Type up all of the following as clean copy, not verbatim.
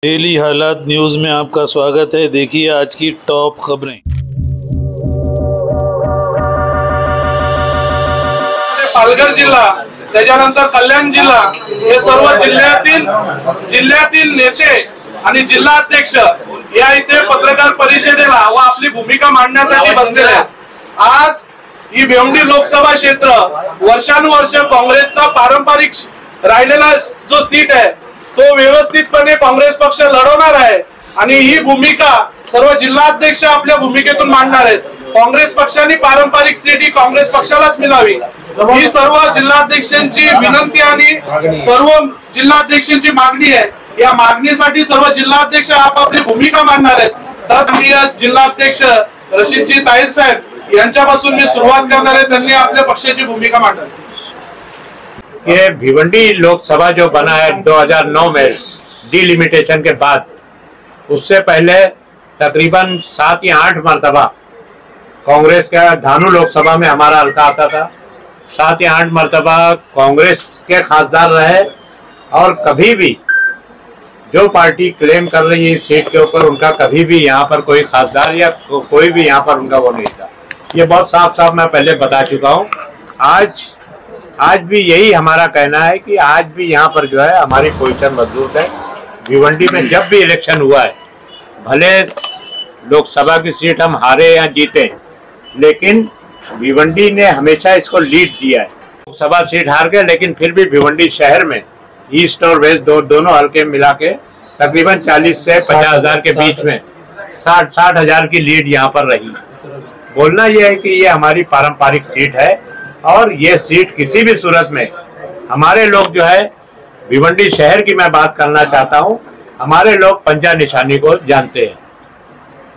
Daily हालात news में आपका स्वागत है। देखिए आज की टॉप खबरें। पालघर जिल्हा, त्याच्यानंतर कल्याण जिल्हा, हे सर्व जिल्ह्यातील नेते आणि जिल्हाध्यक्ष या इथे पत्रकार परिषदेला व आपली भूमिका मांडण्यासाठी बसलेले आहेत। आज ही भिवंडी लोकसभा क्षेत्र वर्षानुवर्ष काँग्रेसचा पारंपरिक राहिलेला जो सीट आहे तो व्यवस्थितपणे काँग्रेस पक्ष लढवणार आहे आणि ही भूमिका सर्व जिल्हाध्यक्ष आपल्या भूमिकेतून मांडणार आहेत। काँग्रेस पक्षाने पारंपरिक सीट ही काँग्रेस पक्षालाच मिळावी ही सर्व जिल्हाध्यक्षांची विनंती आणि सर्व जिल्हाध्यक्षांची मागणी आहे। या मागणीसाठी सर्व जिल्हाध्यक्ष आपापली भूमिका मांडणार आहेत। तर जिल्हाध्यक्ष रशीदजी ताहिर साहेब यांच्यापासून मी सुरुवात करणार आहे, त्यांनी आपल्या पक्षाची भूमिका मांडावी। ये भिवंडी लोकसभा जो बना है 2009 में डिलिमिटेशन के बाद, उससे पहले तकरीबन 7 या 8 मरतबा कांग्रेस का धानु लोकसभा में हमारा हल्का आता था। 7 या 8 मरतबा कांग्रेस के खासदार रहे और कभी भी जो पार्टी क्लेम कर रही है सीट के ऊपर उनका कभी भी यहाँ पर कोई खासदार या कोई भी यहाँ पर उनका वो नहीं था। ये बहुत साफ साफ मैं पहले बता चुका हूँ। आज भी यही हमारा कहना है कि आज भी यहाँ पर जो है हमारी पोजीशन मजबूत है। भिवंडी में जब भी इलेक्शन हुआ है, भले लोकसभा की सीट हम हारे या जीते, लेकिन भिवंडी ने हमेशा इसको लीड दिया है। लोकसभा सीट हार गए, लेकिन फिर भी भिवंडी शहर में ईस्ट और वेस्ट दोनों हल्के मिला के तकरीबन 40 से 50 हजार के बीच में 60 हजार की लीड यहाँ पर रही। बोलना यह है कि ये हमारी पारंपरिक सीट है और ये सीट किसी भी सूरत में हमारे लोग जो है, भिवंडी शहर की मैं बात करना चाहता हूँ, हमारे लोग पंजा निशानी को जानते हैं,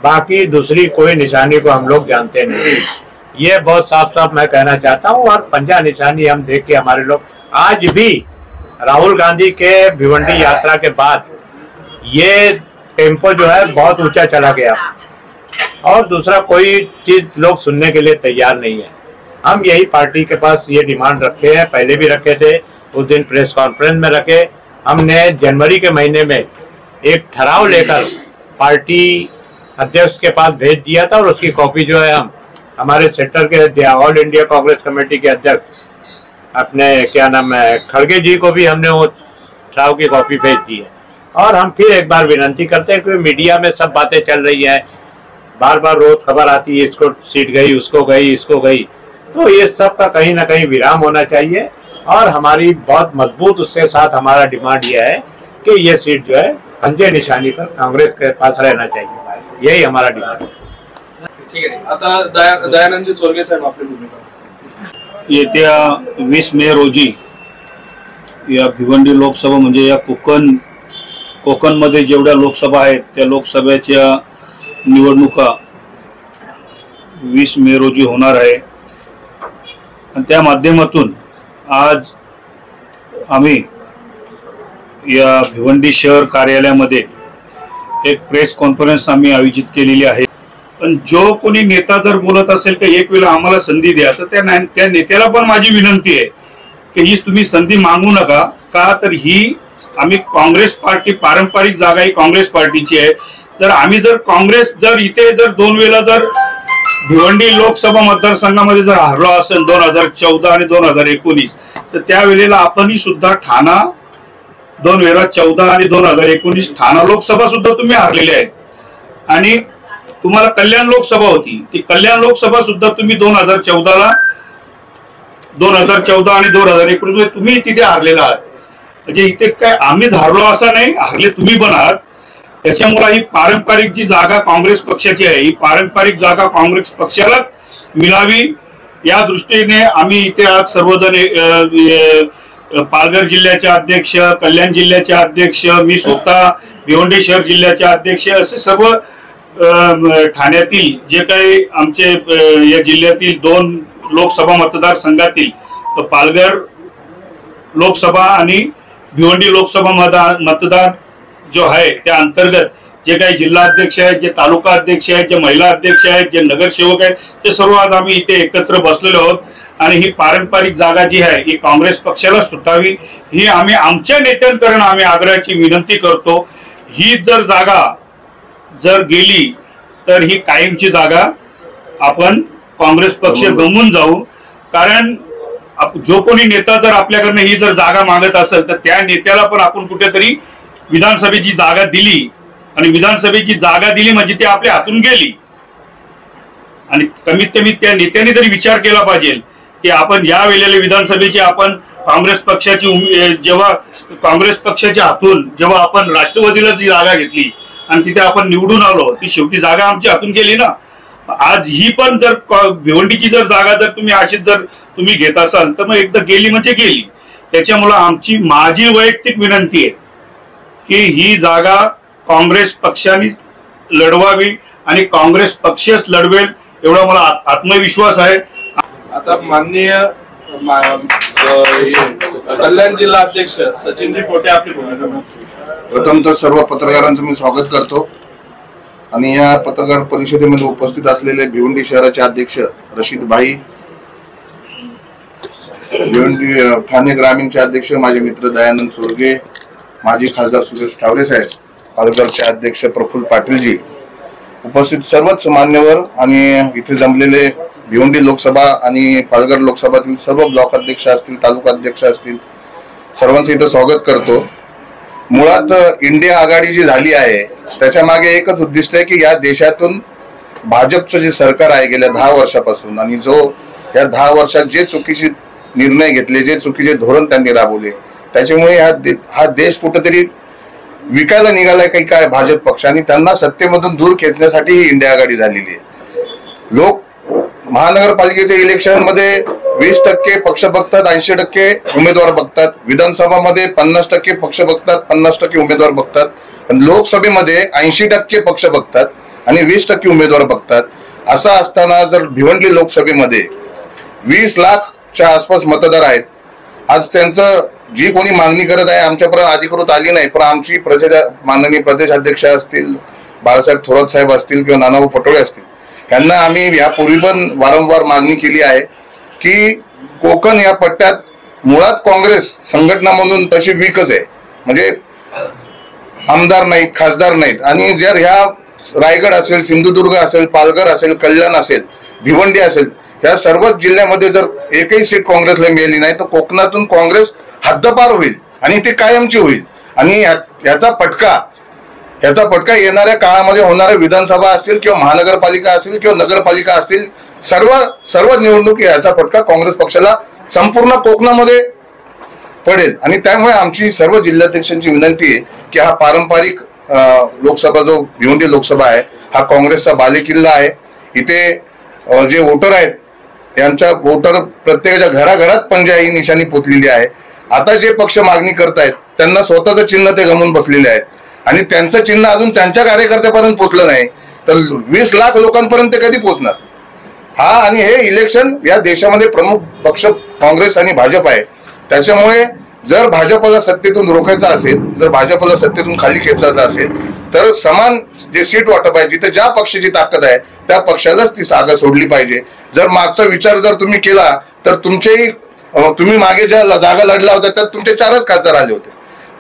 बाकी दूसरी कोई निशानी को हम लोग जानते नहीं। ये बहुत साफ साफ मैं कहना चाहता हूँ। और पंजा निशानी हम देख के हमारे लोग, आज भी राहुल गांधी के भिवंडी यात्रा के बाद ये टेम्पो जो है बहुत ऊंचा चला गया और दूसरा कोई चीज लोग सुनने के लिए तैयार नहीं है। हम यही पार्टी के पास ये डिमांड रखे हैं, पहले भी रखे थे, उस दिन प्रेस कॉन्फ्रेंस में रखे। हमने जनवरी के महीने में एक ठहराव लेकर पार्टी अध्यक्ष के पास भेज दिया था और उसकी कॉपी जो है हम हमारे सेक्टर के ऑल इंडिया कांग्रेस कमेटी के अध्यक्ष अपने क्या नाम है खड़गे जी को भी हमने वो ठहराव की कॉपी भेज दी है। और हम फिर एक बार विनती करते हैं कि मीडिया में सब बातें चल रही है, बार बार रोज खबर आती है, इसको सीट गई, उसको गई, इसको गई, तो ये सब का कहीं ना कहीं विराम होना चाहिए। और हमारी बहुत मजबूत उसके साथ हमारा डिमांड यह है कि ये सीट जो है पंजे निशानी पर कांग्रेस के पास रहना चाहिए, यही हमारा डिमांड है। ठीक आहे, आता दयानंद चोरगे साहेब आपली भूमिका। येत्या 20 मे रोजी या भिवंडी लोकसभा म्हणजे या कोकणमध्ये जेवढ्या लोकसभा आहेत त्या लोकसभेच्या निवडणुका 20 मे रोजी होणार आहे आणि त्या माध्यमातून आज आम्ही या भिवंडी शहर कार्यालयामध्ये एक प्रेस कॉन्फरन्स आम्ही आयोजित केलेली आहे। पण जो कोणी नेता जर बोलत असेल की एक वेळा आम्हाला संधी द्या, तर त्या नेत्याला पण माझी विनंती आहे की ही तुम्ही संधी मागू नका। का तर ही आम्ही काँग्रेस पार्टी, पारंपरिक जागा ही काँग्रेस पार्टीची आहे। तर आम्ही जर काँग्रेस जर इथे जर 2 वेळा जर भिवंडी लोकसभा मतदारसंघामध्ये जर हारलो असेल 2014 आणि 2019, तर त्यावेळेला आपणही सुद्धा ठाणा 2 वेळा 14 आणि 2019 ठाणा लोकसभा सुद्धा तुम्ही हारलेले आहेत। आणि तुम्हाला कल्याण लोकसभा होती, ती कल्याण लोकसभा सुद्धा तुम्ही 2014 आणि 2019 तुम्ही तिथे हारलेला आहात। म्हणजे इथे काय आम्हीच हारलो असं नाही, हारले तुम्ही पण आहात। त्याच्यामुळे ही पारंपरिक जी जागा काँग्रेस पक्षाची आहे, ही पारंपरिक जागा काँग्रेस पक्षालाच मिळावी या दृष्टीने आम्ही इथे आज सर्वजण पालघर जिल्ह्याचे अध्यक्ष, कल्याण जिल्ह्याचे अध्यक्ष, मी स्वतः भिवंडी शहर जिल्ह्याचे अध्यक्ष, असे सर्व ठाण्यातील जे काही आमचे या जिल्ह्यातील 2 लोकसभा मतदारसंघातील पालघर लोकसभा आणि भिवंडी लोकसभा मतदार जो आहे त्या अंतर्गत जे काही जिल्हा अध्यक्ष आहेत, जे तालुका अध्यक्ष आहेत, जे महिला अध्यक्ष आहेत, जे नगरसेवक आहेत, ते सर्व आज आम्ही इथे एकत्र बसलेलो आहोत। आणि ही पारंपरिक जागा जी आहे ही काँग्रेस पक्षाला सुटावी ही आम्ही आमच्या नेत्यांकडून आम्ही आग्रहाची विनंती करतो ही जर जागा जर गेली तर ही कायमची जागा आपण काँग्रेस पक्ष गमवून जाऊ। कारण जो कोणी नेता जर आपल्याकडनं ही जर जागा मागत असेल तर त्या नेत्याला पण आपण कुठेतरी विधानसभेची जागा दिली, आणि विधानसभेची जागा दिली म्हणजे ती आपल्या हातून गेली। आणि कमीत कमी त्या नेत्याने तरी विचार केला पाहिजे की आपण या वेळेला विधानसभेची आपण काँग्रेस पक्षाची जेव्हा काँग्रेस पक्षाच्या हातून जेव्हा आपण राष्ट्रवादीला जी जागा घेतली आणि तिथे आपण निवडून आलो, ती शेवटी जागा आमच्या हातून गेली ना। आज ही पण जर भिवंडीची जर जागा जर तुम्ही अशीच जर तुम्ही घेत असाल तर मग एकदा गेली म्हणजे गेली। त्याच्यामुळे माझी वैयक्तिक विनंती आहे की ही जागा काँग्रेस पक्षाने लढवावी आणि काँग्रेस पक्षच लढवेल एवढा मला आत्मविश्वास आहे। आता माननीय कल्याण जिल्हा अध्यक्ष सचिनजी पोटे आपली भूमिका। प्रथम तर सर्व पत्रकारांचं मी स्वागत करतो आणि या पत्रकार परिषदेमध्ये उपस्थित असलेले भिवंडी शहराचे अध्यक्ष रशीद भाई, भिवंडी ठाणे ग्रामीणचे अध्यक्ष माझे मित्र दयानंद सुरगे, माजी खासदार सुरेश ठावरे साहेब, पालघरचे अध्यक्ष प्रफुल्ल पाटीलजी, उपस्थित सर्वच मान्यवर आणि इथे जमलेले भिवंडी लोकसभा आणि पालघर लोकसभातील सर्व ब्लॉक अध्यक्ष असतील, तालुका अध्यक्ष असतील, सर्वांचं इथं स्वागत करतो। मुळात इंडिया आघाडी जी झाली आहे त्याच्या मागे एकच उद्दिष्ट आहे की या देशातून भाजपचं जे सरकार आहे गेल्या 10 वर्षापासून आणि जो या 10 वर्षात जे चुकीचे निर्णय घेतले, जे चुकीचे धोरण त्यांनी राबवले, त्याच्यामुळे हा देश कुठेतरी विकायला निघालाय काही काय भाजप पक्ष, आणि त्यांना सत्तेमधून दूर खेचण्यासाठी ही इंडिया आघाडी झालेली आहे। लोक महानगरपालिकेच्या इलेक्शन मध्ये 20% पक्ष बघतात, 80% उमेदवार बघतात, विधानसभामध्ये 50% पक्ष बघतात, 50% उमेदवार बघतात, पण लोकसभेमध्ये 80% पक्ष बघतात आणि 20% उमेदवार बघतात। असं असताना जर भिवंडी लोकसभेमध्ये 20 लाखच्या आसपास मतदार आहेत, आज त्यांचं जी कोणी मागणी करत आहे आमच्यापर्यंत अधिकृत आली नाही, पण आमची माननीय प्रदेश अध्यक्ष असतील, बाळासाहेब थोरात साहेब असतील किंवा नानाभाऊ पटोळे असतील, यांना आम्ही यापूर्वी पण वारंवार मागणी केली आहे की कोकण या पट्ट्यात मुळात काँग्रेस संघटना म्हणून तशी वीकच आहे, म्हणजे आमदार नाहीत, खासदार नाहीत, आणि जर ह्या रायगड असेल, सिंधुदुर्ग असेल, पालघर असेल, कल्याण असेल, भिवंडी असेल, या सर्वच जिल्ह्यामध्ये जर एकही सीट काँग्रेसला मिळाली नाही तर कोकणातून काँग्रेस हद्दपार होईल आणि ती कायमची होईल। आणि याचा फटका येणाऱ्या काळामध्ये होणाऱ्या विधानसभा असतील किंवा महानगरपालिका असेल किंवा नगरपालिका असतील, सर्व निवडणुकी याचा फटका काँग्रेस पक्षाला संपूर्ण कोकणामध्ये पडेल। आणि त्यामुळे आमची सर्व जिल्हाध्यक्षांची विनंती आहे की हा पारंपरिक लोकसभा जो भिवंडी लोकसभा आहे हा काँग्रेसचा बालेकिल्ला आहे। इथे जे वोटर आहेत त्यांच्या वोटर प्रत्येकाच्या घराघरात पंजा ही निशाणी पोचलेली आहे। आता जे पक्ष मागणी करतायत त्यांना स्वतःचं चिन्ह ते गमवून बसलेले आहेत आणि त्यांचं चिन्ह अजून त्यांच्या कार्यकर्त्यापर्यंत पोचलं नाही तर 20 लाख लोकांपर्यंत ते कधी पोचणार? आणि हे इलेक्शन या देशामध्ये प्रमुख पक्ष काँग्रेस आणि भाजप आहे। त्याच्यामुळे जर भाजपला सत्तेतून रोखायचं असेल, जर भाजपला सत्तेतून खाली खेचायचं असेल तर समान जे सीट वाटप आहे, जिथे ज्या पक्षाची ताकद आहे त्या पक्षालाच ती जागा सोडली पाहिजे। जर मागचा विचार जर तुम्ही केला तर तुम्ही मागे ज्या जागा लढला होत्या त्यात तुमचे 4च खासदार आले होते,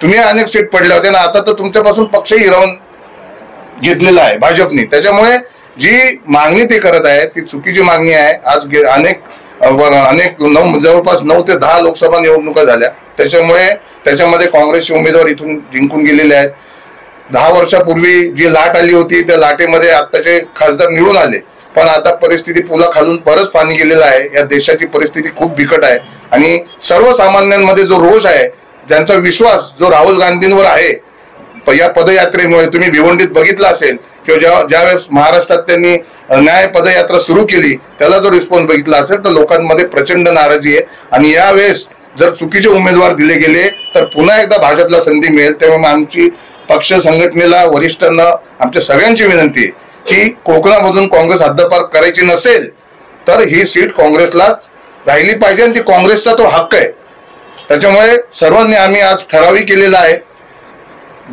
तुम्ही अनेक सीट पडले होते ना, आता तर तुमच्यापासून पक्षही हिरावून घेतलेला आहे भाजपने। त्याच्यामुळे जी मागणी ते करत आहे ती चुकीची मागणी आहे। आज जवळपास 9 ते 10 लोकसभा निवडणुका झाल्या, त्याच्यामध्ये काँग्रेसचे उमेदवार इथून जिंकून गेलेले आहेत। 10 वर्षापूर्वी जी लाट आली होती त्या लाटेमध्ये आताचे खासदार निवडून आले, पण आता परिस्थिती पुलाखालून परत पाणी गेलेलं आहे। या देशाची परिस्थिती खूप बिकट आहे आणि सर्वसामान्यांमध्ये जो रोष आहे, ज्यांचा विश्वास जो राहुल गांधींवर आहे या पदयात्रेमुळे, तुम्ही भिवंडीत बघितलं असेल किंवा ज्यावेळेस महाराष्ट्रात त्यांनी न्याय पदयात्रा सुरू केली त्याला जो रिस्पॉन्स बघितला असेल तर लोकांमध्ये प्रचंड नाराजी आहे। आणि यावेळेस जर चुकीचे उमेदवार दिले गेले तर पुन्हा एकदा भाजपला संधी मिळेल। तेव्हा आमची पक्ष संघटनेला, वरिष्ठांना, आमच्या सगळ्यांची विनंती आहे की कोकणामधून काँग्रेस हद्दपार करायची नसेल तर ही सीट काँग्रेसला राहिली पाहिजे आणि ती काँग्रेसचा तो हक्क आहे। त्याच्यामुळे सर्वांनी आम्ही आज ठराव केलेला आहे,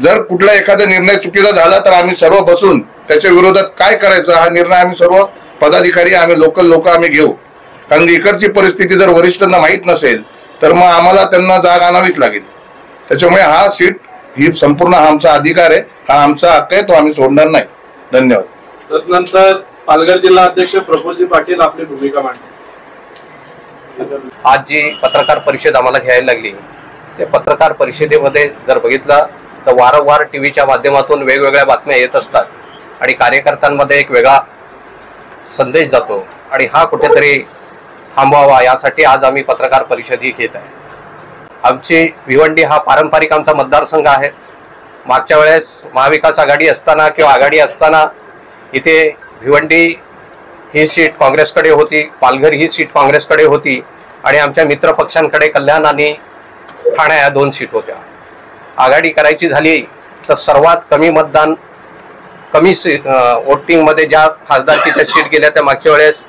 जर कुठला एखादा निर्णय चुकीचा झाला तर आम्ही सर्व बसून त्याच्या विरोधात काय करायचं हा निर्णय आम्ही सर्व पदाधिकारी, आम्ही लोकल लोक आम्ही घेऊ। कारण इकडची परिस्थिती जर वरिष्ठांना माहीत नसेल तर मग आम्हाला त्यांना जाग आणावीच लागेल। त्याच्यामुळे हा सीट ही संपूर्ण आमचा अधिकार आहे, हा आमचा हक्क आहे, तो आम्ही सोडणार नाही. धन्यवाद. तदनंतर पालघर जिल्हा अध्यक्ष प्रफुल्लजी पाटील आपली भूमिका मांडतील. आज जी पत्रकार परिषद आम्हाला घ्यायला लागली, त्या पत्रकार परिषदेमध्ये जर बघितलं तर वारंवार टीव्हीच्या माध्यमातून वेगवेगळ्या बातम्या येत असतात आणि कार्यकर्त्यांमध्ये एक वेगळा संदेश जातो आणि हा कुठेतरी थांबवावा यासाठी आज आम्ही पत्रकार परिषद ही घेत आहे. आमची भिवंडी हा पारंपरिक आमचा मतदारसंघ आहे. मागच्या वेळेस महाविकास आघाडी असताना किंवा आघाडी असताना इथे भिवंडी ही सीट काँग्रेसकडे होती, पालघर ही सीट काँग्रेसकडे होती आणि आमच्या मित्रपक्षांकडे कल्याण आणि ठाणे या 2 सीट होत्या. आघाडी करायची झाली तर सर्वात कमी मतदान कमी वोटिंगमध्ये ज्या खासदारकीच्या सीट गेल्या त्या मागच्या वेळेस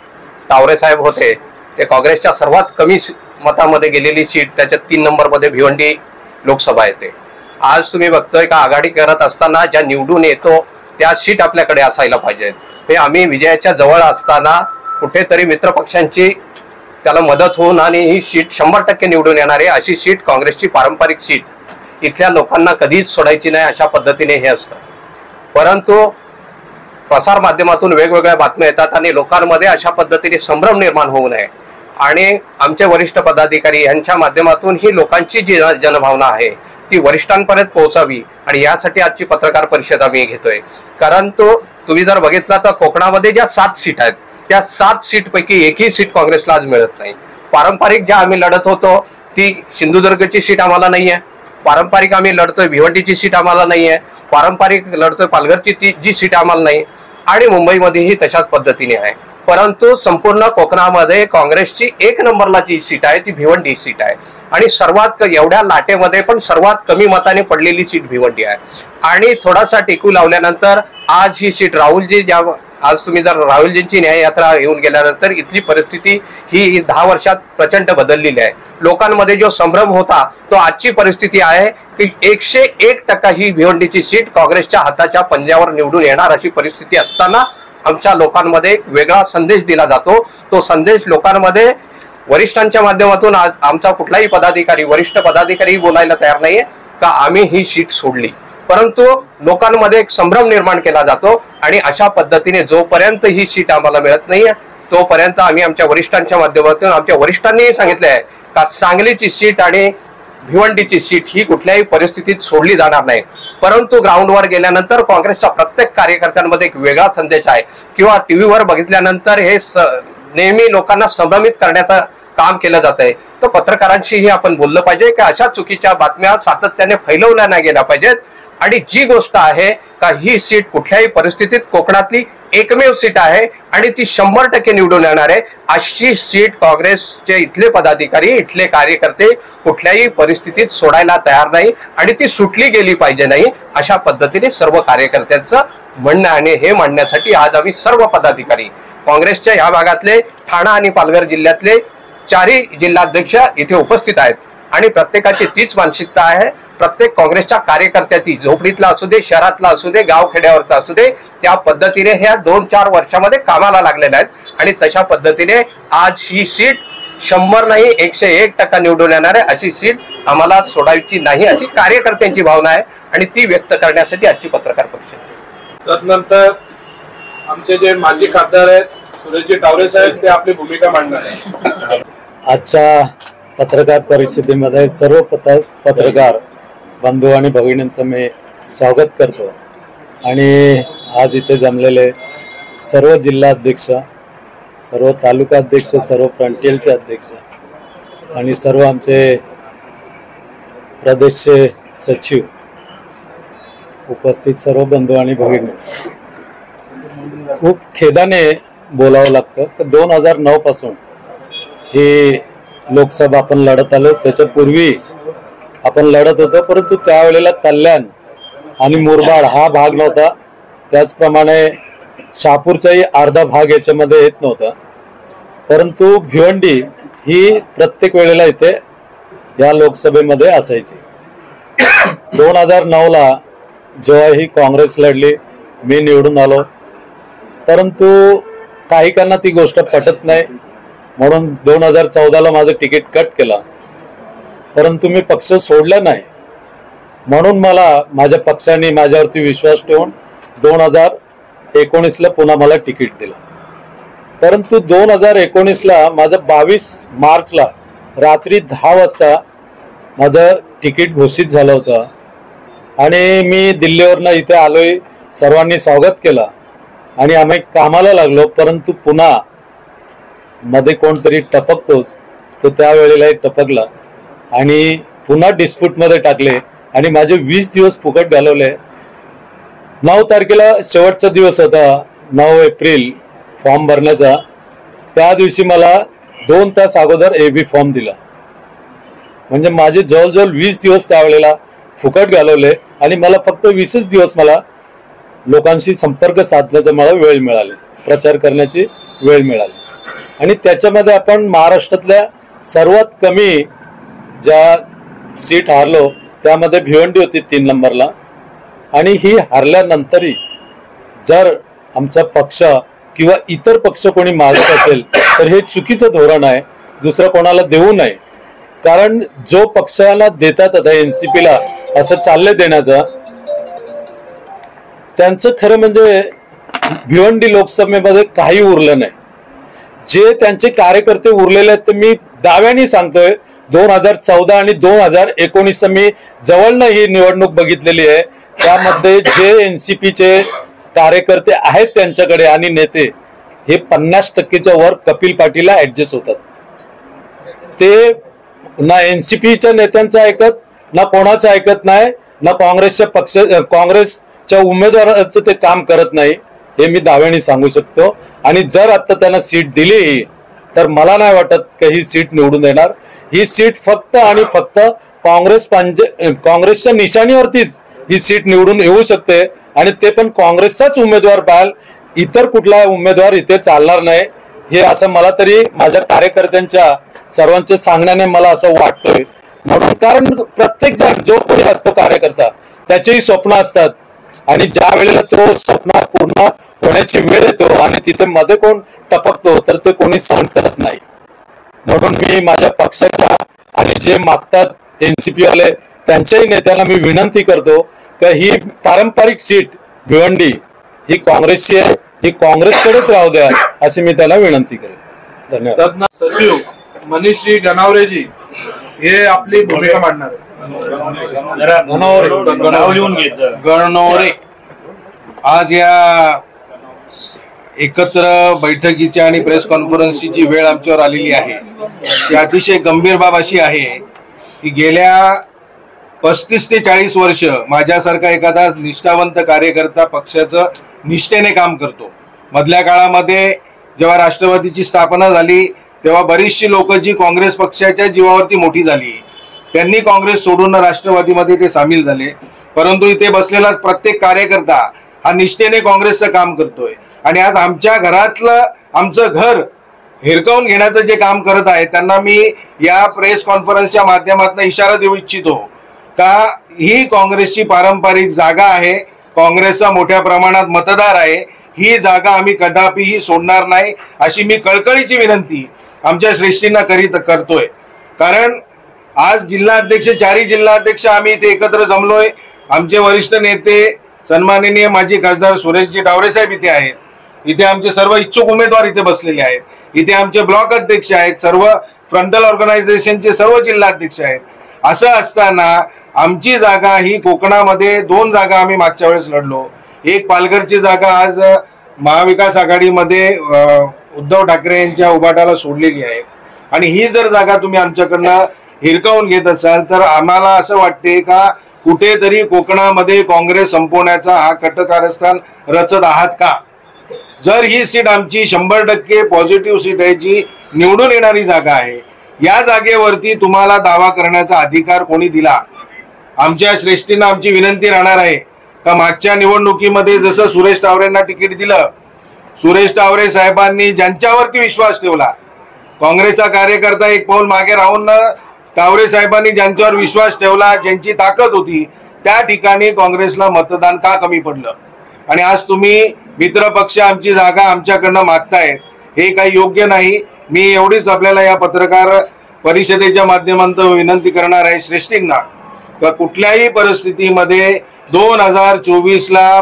तावरे साहेब होते, ते काँग्रेसच्या सर्वात कमी मतामध्ये गेलेली सीट, त्याच्यात 3 नंबरमध्ये भिवंडी लोकसभा येते. आज तुम्ही बघतोय का आघाडी करत असताना ज्या निवडून येतो त्या सीट आपल्याकडे असायला पाहिजेत. हे आम्ही विजयाच्या जवळ असताना कुठेतरी मित्रपक्षांची त्याला मदत होऊन आणि ही सीट 100% निवडून येणार आहे अशी सीट काँग्रेसची पारंपरिक सीट इथल्या लोकांना कधीच सोडायची नाही अशा पद्धतीने हे असतं. परंतु प्रसार माध्यमातून वेगवेगळ्या बातम्या येतात आणि लोकांमध्ये अशा पद्धतीने संभ्रम निर्माण होऊ नये आणि आमचे वरिष्ठ पदाधिकारी यांच्या माध्यमातून ही लोकांची जी जनभावना आहे ती वरिष्ठांपर्यंत पोहोचावी आणि यासाठी आजची पत्रकार परिषद आम्ही घेतोय. कारण तुम्ही जर बघितला तर कोकणामध्ये ज्या 7 सीट आहेत त्या 7 सीटपैकी एकही सीट काँग्रेसला आज मिळत नाही. पारंपरिक ज्या आम्ही लढत होतो ती सिंधुदुर्गची सीट आम्हाला नाही आहे, पारंपरिक आम्ही लढतोय भिवंडीची सीट आम्हाला नाही आहे, पारंपरिक लढतोय पालघरची ती जी सीट आम्हाला नाही आणि मुंबईमध्येही तशाच पद्धतीने आहे. परंतु संपूर्ण कोकणामध्ये काँग्रेसची 1 नंबरला जी सीट आहे ती भिवंडी सीट आहे आणि सर्वात एवढ्या लाटेमध्ये पण सर्वात कमी मताने पडलेली सीट भिवंडी आहे. आणि थोडासा टेकू लावल्यानंतर आज ही सीट राहुलजी ज्या आज तुम्ही जर राहुलजींची न्याय यात्रा येऊन गेल्यानंतर इथली परिस्थिती ही 10 वर्षात प्रचंड बदललेली आहे. लोकांमध्ये जो संभ्रम होता तो आजची परिस्थिती आहे की 101% ही भिवंडीची सीट काँग्रेसच्या हाताच्या पंजावर निवडून येणार अशी परिस्थिती असताना आमच्या लोकांमध्ये एक वेगळा संदेश दिला जातो. तो संदेश लोकांमध्ये वरिष्ठांच्या माध्यमातून आज आमचा कुठलाही पदाधिकारी वरिष्ठ पदाधिकारी बोलायला तयार नाहीये का आम्ही ही सीट सोडली, परंतु लोकांमध्ये एक संभ्रम निर्माण केला जातो आणि अशा पद्धतीने जोपर्यंत ही सीट आम्हाला मिळत नाहीये तोपर्यंत आम्ही आमच्या वरिष्ठांच्या माध्यमातून आमच्या वरिष्ठांनीही सांगितले आहे का सांगलीची सीट आणि भिवंडीची सीट ही कुठल्याही परिस्थितीत सोडली जाणार नाही. परंतु ग्राउंडवर गेल्यानंतर काँग्रेसच्या प्रत्येक कार्यकर्त्यांमध्ये एक वेगळा संदेश आहे किंवा टीव्हीवर बघितल्यानंतर हे नेहमी लोकांना संभ्रमित करण्याचं काम केलं जात आहे. तर पत्रकारांशीही आपण बोललं पाहिजे की अशा चुकीच्या बातम्या सातत्याने फैलवल्या नाही गेल्या पाहिजेत आणि जी गोष्ट आहे का ही सीट कुठल्याही परिस्थितीत कोकणातली एकमेव सीट आहे आणि ती 100% निवडून येणार आहे अशी सीट काँग्रेसचे इथले पदाधिकारी इथले कार्यकर्ते कुठल्याही परिस्थितीत सोडायला तयार नाही आणि ती सुटली गेली पाहिजे नाही अशा पद्धतीने सर्व कार्यकर्त्यांचं म्हणणं आहे. हे मांडण्यासाठी आज आम्ही सर्व पदाधिकारी काँग्रेसच्या या भागातले ठाणा आणि पालघर जिल्ह्यातले 4ही जिल्हाध्यक्ष इथे उपस्थित आहेत आणि प्रत्येकाची तीच मानसिकता आहे. प्रत्येक काँग्रेसच्या कार्यकर्त्याची झोपडीतला असू दे, शहरातला असू दे, गावखेड्यावरचा असू दे, त्या पद्धतीने ह्या 2-4 वर्षामध्ये कामाला लागलेल्या आहेत आणि तशा पद्धतीने आज ही सीट 100 नाही 101% निवडून येणार आहे अशी सीट आम्हाला सोडायची नाही अशी कार्यकर्त्यांची भावना आहे आणि ती व्यक्त करण्यासाठी आजची पत्रकार परिषद. तदनंतर आमचे जे माजी खासदार आहेत सुरेशजी टावरे साहेब ते आपली भूमिका मांडणार आहेत. आजच्या पत्रकार परिषदेमध्ये सर्व पत्रकार बंधू आणि भगिनींचं मी स्वागत करतो आणि आज इथे जमलेले सर्व जिल्हाध्यक्ष, सर्व तालुका अध्यक्ष, सर्व फ्रंटियलचे अध्यक्ष आणि सर्व आमचे प्रदेशचे सचिव, उपस्थित सर्व बंधू आणि भगिनी, खूप खेदाने बोलावं लागतं की 2009 पासून ही लोकसभा आपण लढत आलो. त्याच्यापूर्वी आपण लढत होतो परंतु त्यावेळेला कल्याण आणि मुरबाड हा भाग नव्हता, त्याचप्रमाणे शहापूरचाही अर्धा भाग याच्यामध्ये येत नव्हता. परंतु भिवंडी ही प्रत्येक वेळेला इथे या लोकसभेमध्ये असायची. 2009ला जेव्हा ही काँग्रेस लढली मी निवडून आलो, परंतु काहीकांना ती गोष्ट पटत नाही म्हणून 2014ला माझं तिकीट कट केला. परंतु मी पक्ष सोडला नाही म्हणून मला माझ्या पक्षाने माझ्यावरती विश्वास ठेवून 2019ला पुन्हा मला तिकीट दिलं. परंतु 2019ला माझं 22 मार्चला रात्री 10 वाजता माझं तिकीट घोषित झालं होतं आणि मी दिल्लीवरनं इथे आलोय. सर्वांनी स्वागत केलं आणि आम्ही कामाला लागलो. परंतु पुन्हा मध्ये कोणतरी टपकतोच, तो त्यावेळेला टपकला आणि पुन्हा डिस्प्यूटमध्ये टाकले आणि माझे 20 दिवस फुकट घालवले. 9 तारखेला शेवटचा दिवस होता, 9 एप्रिल फॉर्म भरण्याचा. त्या दिवशी मला 2 तास अगोदर AB फॉर्म दिला. म्हणजे माझे जवळजवळ 20 दिवस त्यावेळेला फुकट घालवले आणि मला फक्त 20च दिवस मला लोकांशी संपर्क साधण्याचा मला वेळ मिळाले, प्रचार करण्याची वेळ मिळाली. आणि त्याच्यामध्ये आपण महाराष्ट्रातल्या सर्वात कमी ज्या सीट हारलो त्यामध्ये भिवंडी होती 3 नंबरला. आणि ही हारल्यानंतरही जर आमचा पक्ष किंवा इतर पक्ष कोणी मागत असेल तर हे चुकीचं धोरण आहे. दुसरं कोणाला देऊ नये, कारण जो पक्षाला देतात आता NCPला असं चाललंय देण्याचं, त्यांचं खरं म्हणजे भिवंडी लोकसभेमध्ये काही उरलं नाही. जे त्यांचे कार्यकर्ते उरलेले आहेत ते मी दाव्याने सांगतोय. 2014 आणि 2019 मी जवळनं ही निवडणूक बघितलेली आहे. त्यामध्ये जे NCPचे कार्यकर्ते आहेत त्यांच्याकडे आणि नेते हे 50%च्या वर कपिल पाटीलला ऍडजस्ट होतात. ते ना NCPच्या नेत्यांचं ऐकत, ना कोणाचं ऐकत नाही, ना काँग्रेसच्या उमेदवाराचं ते काम करत नाही. हे मी दाव्याने सांगू शकतो. आणि जर आता त्यांना सीट दिली तर मला नाही वाटत की ही सीट निवडून येणार. ही सीट फक्त आणि फक्त काँग्रेसच्या निशाणीवरतीच ही सीट निवडून येऊ शकते आणि ते पण काँग्रेसचाच उमेदवार पाहाल, इतर कुठला उमेदवार इथे चालणार नाही. हे असं मला तरी माझ्या कार्यकर्त्यांच्या सर्वांच्या सांगण्याने मला असं वाटतोय. म्हणून कारण प्रत्येक जण जो कोणी असतो कार्यकर्ता त्याचेही स्वप्न असतात आणि ज्या वेळेला तो स्वप्न पूर्ण होण्याची वेळ येतो आणि तिथे मध्ये कोण टपकतो तर ते कोणी सहन करत नाही. म्हणून मी माझ्या पक्षाच्या आणि जे मागतात NCP वाले त्यांच्याही नेत्यांना मी विनंती करतो की ही पारंपरिक सीट भिवंडी ही काँग्रेसची आहे, ही काँग्रेसकडेच राहू द्या अशी मी त्याला विनंती करेन. धन्यवाद. सचिव मनीषजी गणावरेजी हे आपली भूमिका मांडणार आहेत. गणवरे आज या एकत्र बैठकीची आणि प्रेस कॉन्फरन्सची जी वेळ आमच्यावर आलेली आहे ती अतिशय गंभीर बाब अशी आहे की गेल्या 35 ते 40 वर्ष माझ्यासारखा एखादा निष्ठावंत कार्यकर्ता पक्षाचं निष्ठेने काम करतो. मधल्या काळामध्ये जेव्हा राष्ट्रवादीची स्थापना झाली तेव्हा बरीचशी लोक जी काँग्रेस पक्षाच्या जीवावरती मोठी झाली त्यांनी काँग्रेस सोडून राष्ट्रवादीमध्ये ते सामील झाले. परंतु इथे बसलेला प्रत्येक कार्यकर्ता हा निष्ठेने काँग्रेसचं काम करतोय आणि आज आमच्या घरातलं आमचं घर हिरकवून घेण्याचं जे काम करत आहे त्यांना मी या प्रेस कॉन्फरन्सच्या माध्यमातून इशारा देऊ इच्छितो का ही काँग्रेसची पारंपरिक जागा आहे, काँग्रेसचा मोठ्या प्रमाणात मतदार आहे, ही जागा आम्ही कदापिही सोडणार नाही अशी मी कळकळीची विनंती आमच्या श्रेष्ठींना करतोय. कारण आज जिल्हाध्यक्ष 4 जिल्हाध्यक्ष आम्ही इथे एकत्र जमलोय. आमचे वरिष्ठ नेते सन्माननीय माजी खासदार सुरेशजी टावरे साहेब इथे आहेत. इथे आमचे सर्व इच्छुक उमेदवार इथे बसलेले आहेत. इथे आमचे ब्लॉक अध्यक्ष आहेत, सर्व फ्रंटल ऑर्गनायझेशनचे सर्व जिल्हाध्यक्ष आहेत. असं असताना आमची जागा ही कोकणामध्ये 2 जागा आम्ही मागच्या वेळेस लढलो. एक पालघरची जागा आज महाविकास आघाडीमध्ये उद्धव ठाकरे यांच्या उभाटाला सोडलेली आहे आणि ही जर जागा तुम्ही आमच्याकडनं हिरकावून घेत असाल तर आम्हाला असं वाटते का कुठेतरी कोकणामध्ये काँग्रेस संपवण्याचा हा कटकारस्थान रचत आहात का. जर ही सीट आमची 100% पॉझिटिव्ह सीट आहे, जी निवडून येणारी जागा आहे, या जागेवरती तुम्हाला दावा करण्याचा अधिकार कोणी दिला. आमच्या श्रेष्ठींना आमची विनंती राहणार आहे का मागच्या निवडणुकीमध्ये जसं सुरेश टावरेंना तिकीट दिलं, सुरेश टावरे साहेबांनी ज्यांच्यावरती विश्वास ठेवला, काँग्रेसचा कार्यकर्ता एक पाऊल मागे राहून टावरे साहेबांनी ज्यांच्यावर विश्वास ठेवला, ज्यांची ताकद होती, त्या ठिकाणी काँग्रेसला मतदान का कमी पडलं. आणि आज तुम्ही मित्र पक्ष आमची जागा आमच्याकडनं मागतायत, हे काही योग्य नाही. मी एवढीच आपल्याला या पत्रकार परिषदेच्या माध्यमातून विनंती करणार आहे श्रेष्ठींना का कुठल्याही परिस्थितीमध्ये 2024ला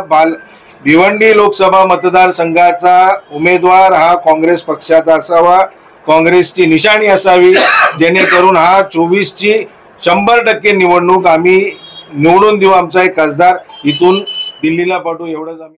भिवंडी लोकसभा मतदारसंघाचा उमेदवार हा काँग्रेस पक्षाचा असावा, काँग्रेसची निशाणी असावी, जेणेकरून हा 24ची 100% निवडणूक आम्ही निवडून देऊ, आमचा एक खासदार इथून दिल्लीला पाठवू, एवढंच आम्ही